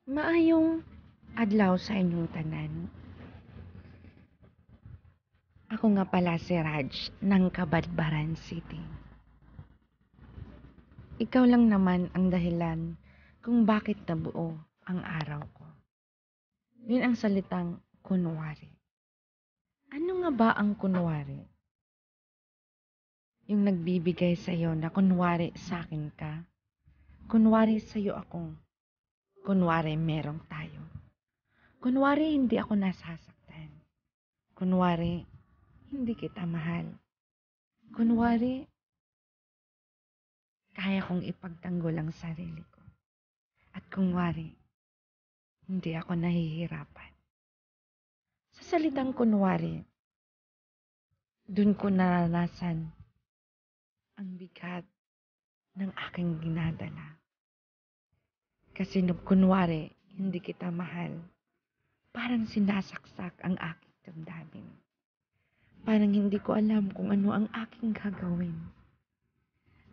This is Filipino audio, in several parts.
Maayong adlaw sa inyong tanan. Ako nga pala si Raj ng Kabadbaran City. Ikaw lang naman ang dahilan kung bakit nabuo ang araw ko. Yun ang salitang kunwari. Ano nga ba ang kunwari? Yung nagbibigay sa iyo na kunwari sa akin ka, kunwari sa iyo ako, kunwari merong tayo. Kunwari hindi ako nasasaktan. Kunwari hindi kita mahal. Kunwari kaya kong ipagtanggol ang sarili ko. At kunwari, hindi ako nahihirapan. Sa salitang kunwari, dun ko naranasan ang bigat ng aking ginadala. Kasi nung kunwari, hindi kita mahal, parang sinasaksak ang aking damdamin. Parang hindi ko alam kung ano ang aking gagawin.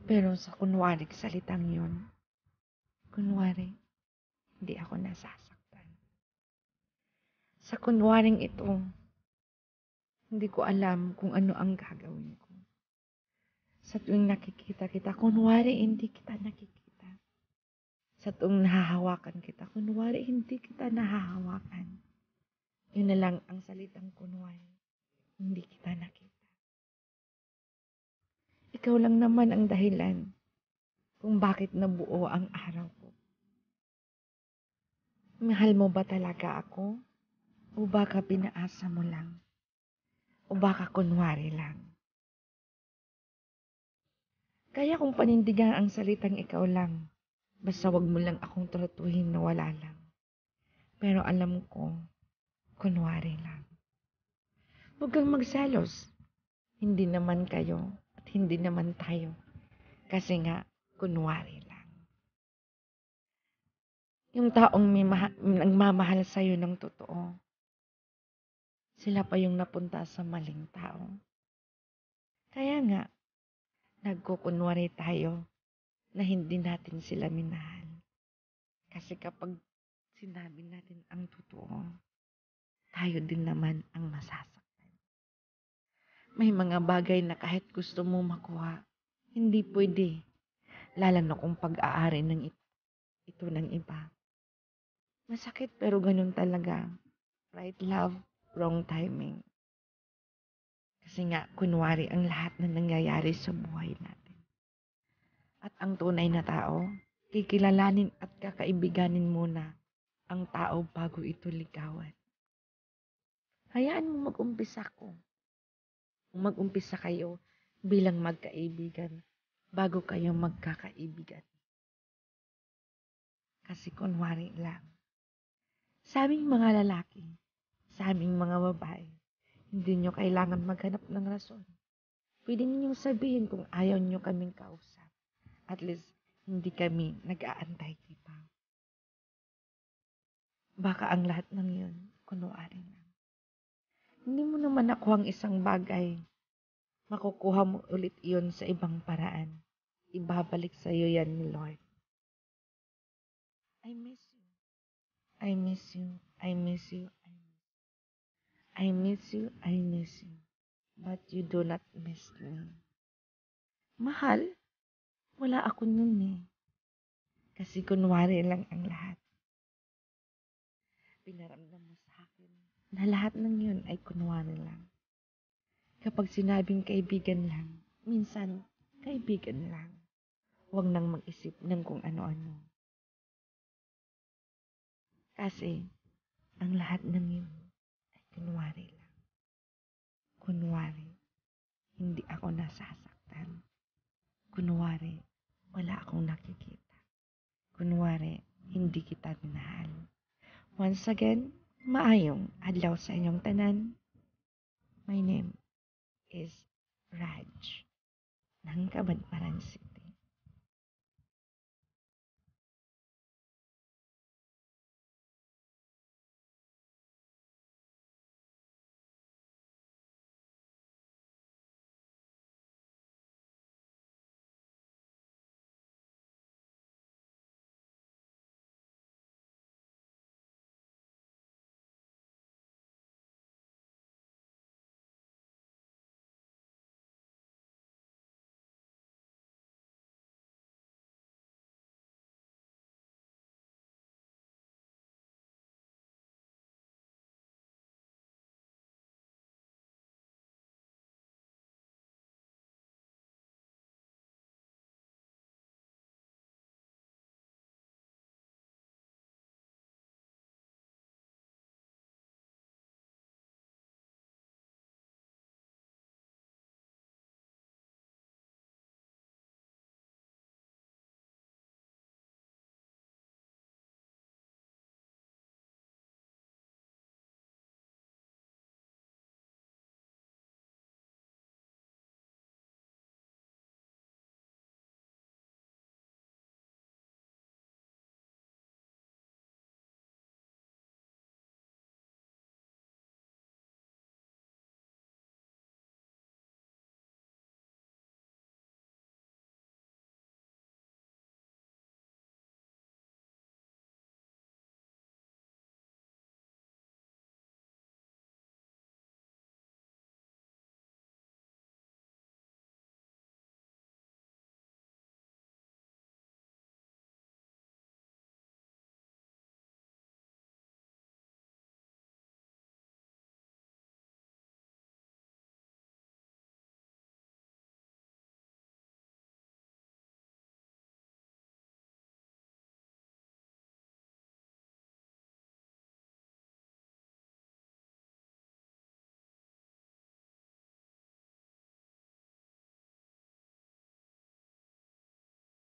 Pero sa kunwari salitang yun, kunwari, hindi ako nasasaktan. Sa kunwaring ito, hindi ko alam kung ano ang gagawin ko. Sa tuwing nakikita kita, kunwari hindi kita nakikita. Sa tuwing nahahawakan kita, kunwari hindi kita nahahawakan. Yun na lang ang salitang kunwari, hindi kita nakita. Ikaw lang naman ang dahilan kung bakit nabuo ang araw ko. Mahal mo ba talaga ako? O baka pinaasa mo lang? O baka kunwari lang? Kaya kung panindigan ang salitang ikaw lang, basta wag mo lang akong tratuhin na wala lang. Pero alam ko, kunwari lang. Huwag kang magselos. Hindi naman kayo at hindi naman tayo. Kasi nga, kunwari lang. Yung taong nagmamahal sa'yo ng totoo, sila pa yung napunta sa maling tao. Kaya nga, nagkukunwari tayo na hindi natin sila minahal. Kasi kapag sinabi natin ang totoo, tayo din naman ang masasaktan. May mga bagay na kahit gusto mo makuha, hindi pwede. Lalo na kung pag-aari ng ito ng iba. Masakit pero ganun talaga. Right love, wrong timing. Kasi nga, kunwari ang lahat na nangyayari sa buhay natin. At ang tunay na tao, kikilalanin at kakaibiganin muna ang tao bago ito ligawan. Hayaan mo mag-umpisa ko. Mag-umpisa kayo bilang magkaibigan bago kayo magkakaibigan. Kasi kunwari lang. Sa aming mga lalaki, sa aming mga babae, hindi nyo kailangan maghanap ng rason. Pwede ninyong sabihin kung ayaw nyo kaming kausap. At least, hindi kami nag-aantay kita. Baka ang lahat ng yun, kunwari lang. Hindi mo naman nakuha ang isang bagay. Makukuha mo ulit iyon sa ibang paraan. Ibabalik sa iyo yan ni Lord. I miss you. I miss you. I miss you. I miss you. I miss you. But you do not miss me. Mahal, wala ako nun eh. Kasi kunwari lang ang lahat. Pinaramdam mo sa akin na lahat ng yun ay kunwari lang. Kapag sinabing kaibigan lang, minsan kaibigan lang. Huwag nang mag-isip ng kung ano-ano. Kasi ang lahat ng yun ay kunwari lang. Kunwari, hindi ako nasasaktan. Kunwari, wala akong nakikita. Kunwari, hindi kita minahal. Once again, maayong adlaw sa inyong tanan. My name is Raj ng Kabadbaran City.